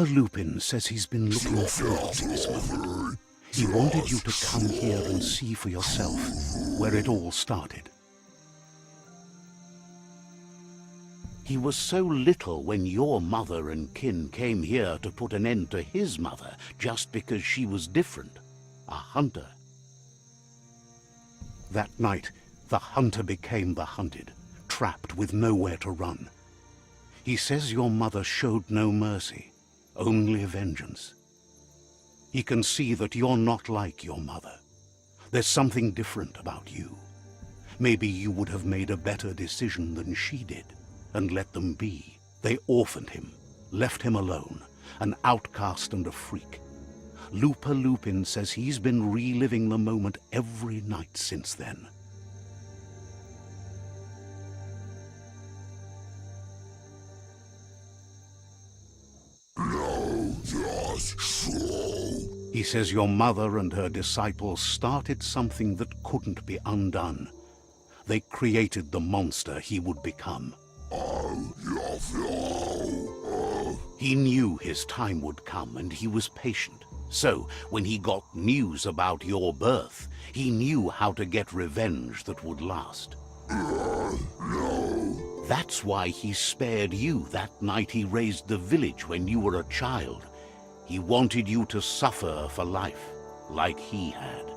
Lupin says he's been looking forward to this moment. He wanted you to come here and see for yourself where it all started. He was so little when your mother and kin came here to put an end to his mother just because she was different, a hunter. That night, the hunter became the hunted, trapped with nowhere to run. He says your mother showed no mercy, only vengeance. He can see that you're not like your mother. There's something different about you. Maybe you would have made a better decision than she did, and let them be. They orphaned him, left him alone, an outcast and a freak. Lupin says he's been reliving the moment every night since then. He says your mother and her disciples started something that couldn't be undone. They created the monster he would become. He knew his time would come, and he was patient. So, when he got news about your birth, he knew how to get revenge that would last. That's why he spared you that night he raised the village when you were a child. He wanted you to suffer for life, like he had.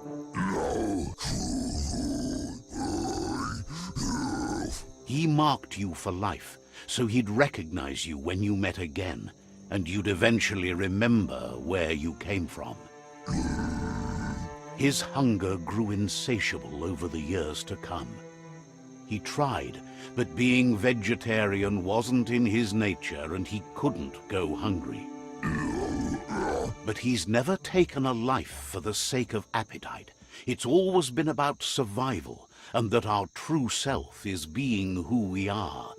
He marked you for life, so he'd recognize you when you met again, and you'd eventually remember where you came from. His hunger grew insatiable over the years to come. He tried, but being vegetarian wasn't in his nature, and he couldn't go hungry. But he's never taken a life for the sake of appetite. It's always been about survival, and that our true self is being who we are.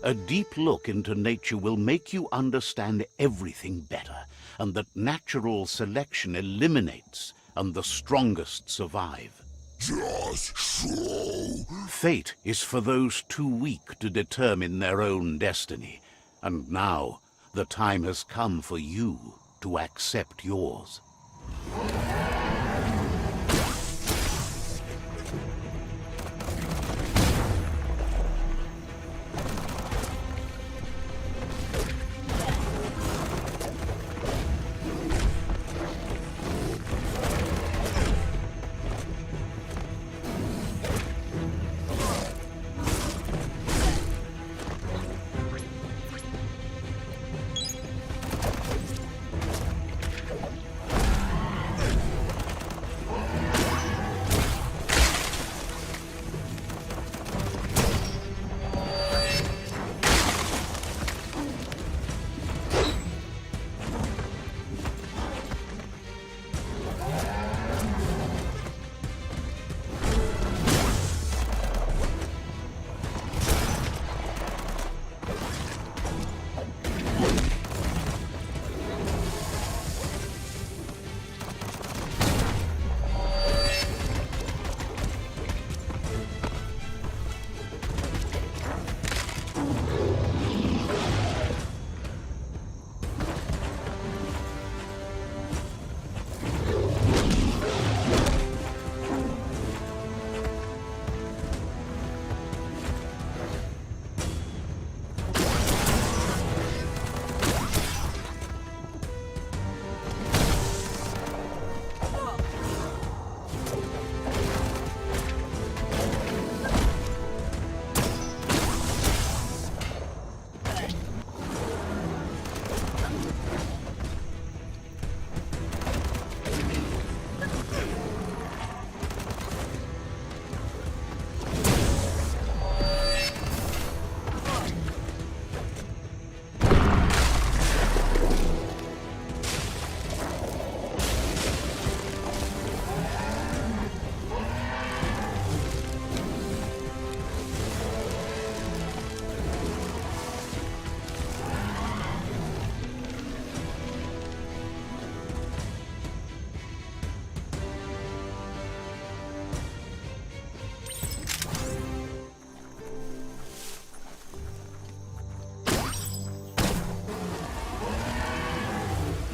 A deep look into nature will make you understand everything better, and that natural selection eliminates, and the strongest survive. Just so. Fate is for those too weak to determine their own destiny, and now the time has come for you to accept yours.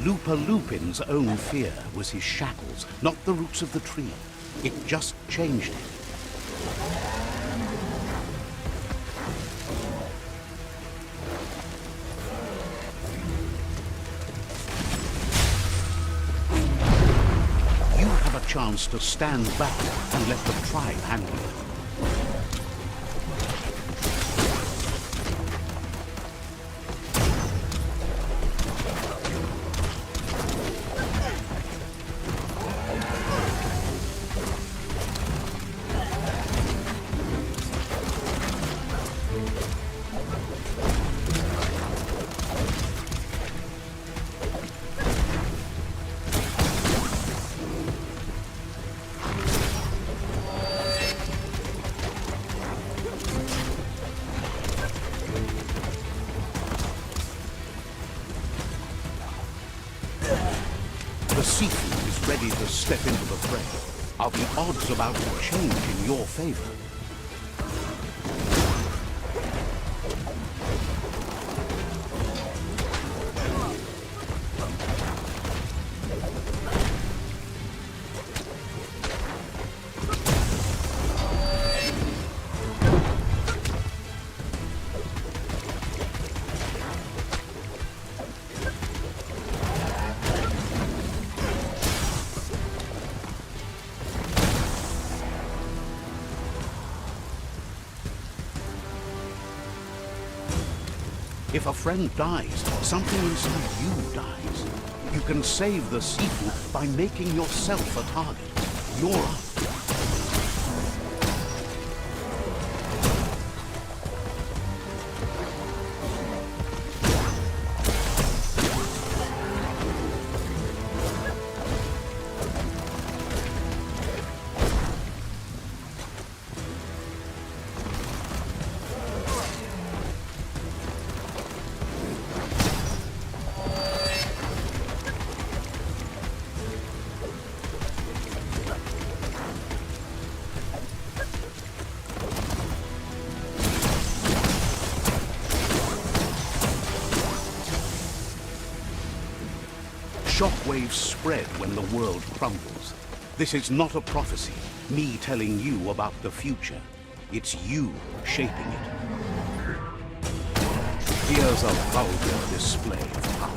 Lupin's own fear was his shackles, not the roots of the tree. It just changed it. You have a chance to stand back and let the tribe handle it. The seafood is ready to step into the fray. Are the odds about to change in your favor? If a friend dies, something inside you dies. You can save the seafood by making yourself a target. You're up. Shockwaves spread when the world crumbles. This is not a prophecy, me telling you about the future. It's you shaping it. Here's a vulgar display of power.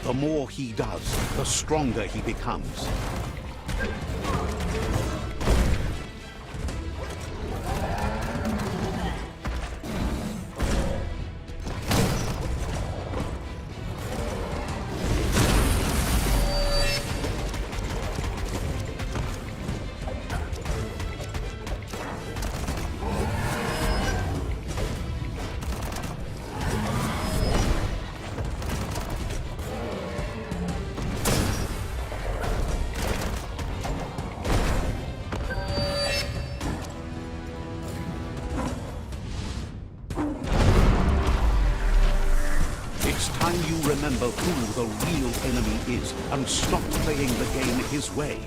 The more he does, the stronger he becomes. You remember who the real enemy is and stop playing the game his way.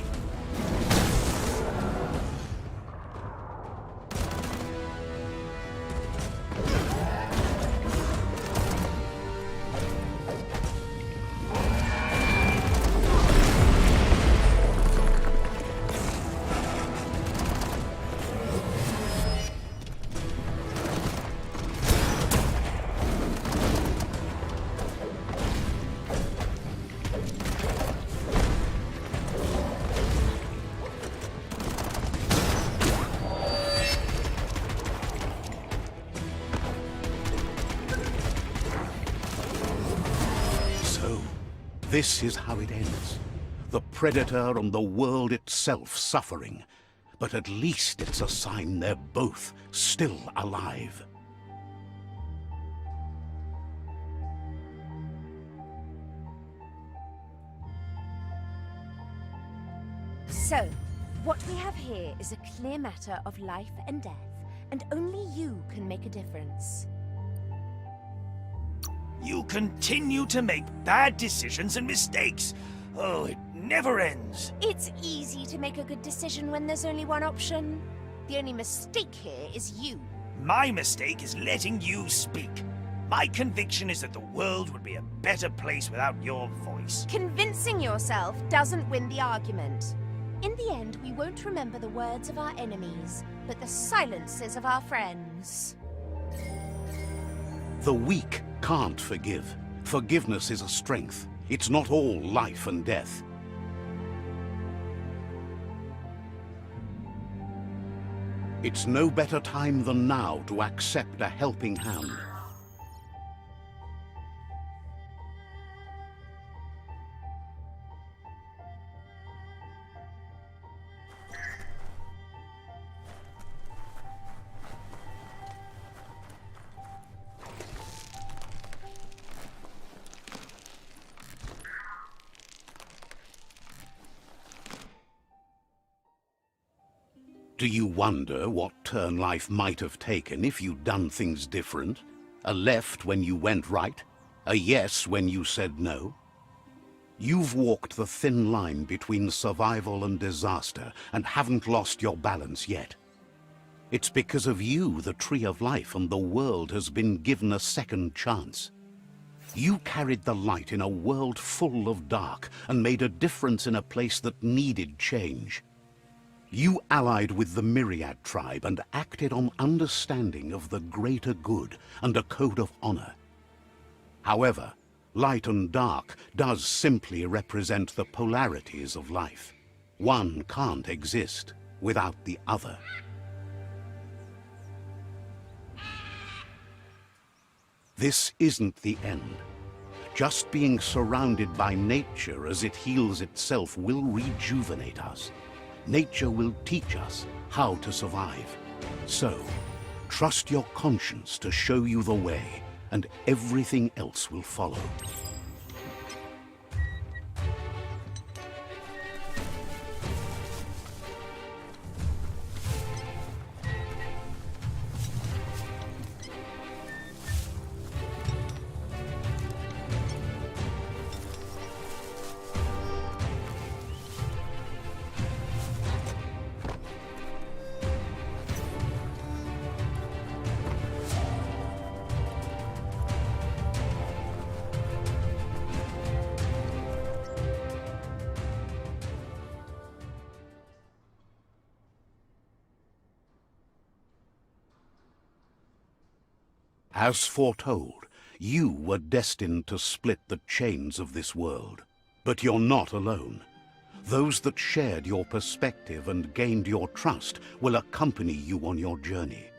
This is how it ends. the predator and the world itself suffering. But at least it's a sign they're both still alive. So, what we have here is a clear matter of life and death, and only you can make a difference. You continue to make bad decisions and mistakes. Oh, it never ends. It's easy to make a good decision when there's only one option. The only mistake here is you. My mistake is letting you speak. My conviction is that the world would be a better place without your voice. Convincing yourself doesn't win the argument. In the end, we won't remember the words of our enemies, but the silences of our friends. The weak can't forgive. Forgiveness is a strength. It's not all life and death. It's no better time than now to accept a helping hand. Do you wonder what turn life might have taken if you'd done things different? A left when you went right? A yes when you said no? You've walked the thin line between survival and disaster and haven't lost your balance yet. It's because of you the Tree of Life and the world has been given a second chance. You carried the light in a world full of dark and made a difference in a place that needed change. You allied with the Myriad tribe and acted on understanding of the greater good and a code of honor. However, light and dark does simply represent the polarities of life. One can't exist without the other. This isn't the end. Just being surrounded by nature as it heals itself will rejuvenate us. Nature will teach us how to survive. So, trust your conscience to show you the way, and everything else will follow. As foretold, you were destined to split the chains of this world. But you're not alone. Those that shared your perspective and gained your trust will accompany you on your journey.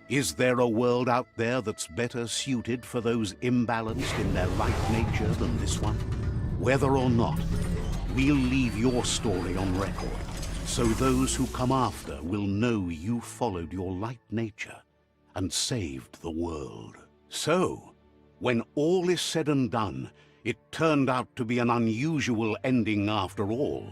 Is there a world out there that's better suited for those imbalanced in their light nature than this one? Whether or not, we'll leave your story on record, so those who come after will know you followed your light nature and saved the world. So, when all is said and done, it turned out to be an unusual ending after all.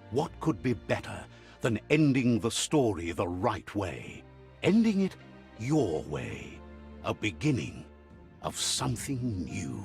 What could be better than ending the story the right way? Ending it your way, a beginning of something new.